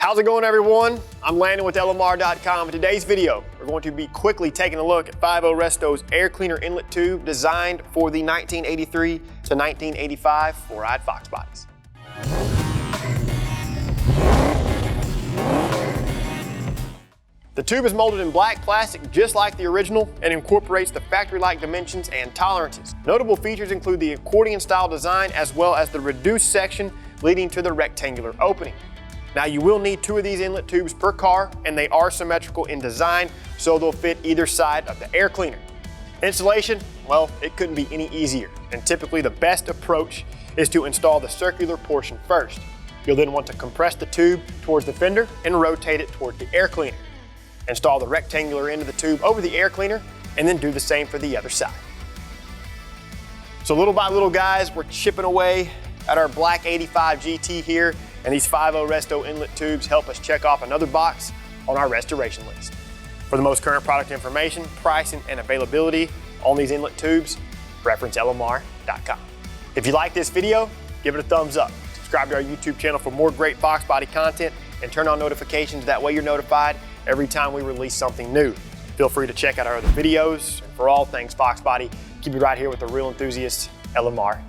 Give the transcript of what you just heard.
How's it going, everyone? I'm Landon with LMR.com. In today's video, we're going to be quickly taking a look at 5.0 Resto's air cleaner inlet tube designed for the 1983 to 1985 4-eyed Fox bodies. The tube is molded in black plastic just like the original and incorporates the factory-like dimensions and tolerances. Notable features include the accordion-style design as well as the reduced section leading to the rectangular opening. Now, you will need 2 of these inlet tubes per car, and they are symmetrical in design, so they'll fit either side of the air cleaner. Installation, well, it couldn't be any easier, and typically the best approach is to install the circular portion first. You'll then want to compress the tube towards the fender and rotate it toward the air cleaner. Install the rectangular end of the tube over the air cleaner, and then do the same for the other side. So little by little, guys, we're chipping away at our black 85 GT here, and these 5.0 Resto inlet tubes help us check off another box on our restoration list. For the most current product information, pricing, and availability on these inlet tubes, reference LMR.com. If you like this video, give it a thumbs up. Subscribe to our YouTube channel for more great Foxbody content, and turn on notifications. That way you're notified every time we release something new. Feel free to check out our other videos. And for all things Foxbody, keep it right here with the real enthusiasts, LMR.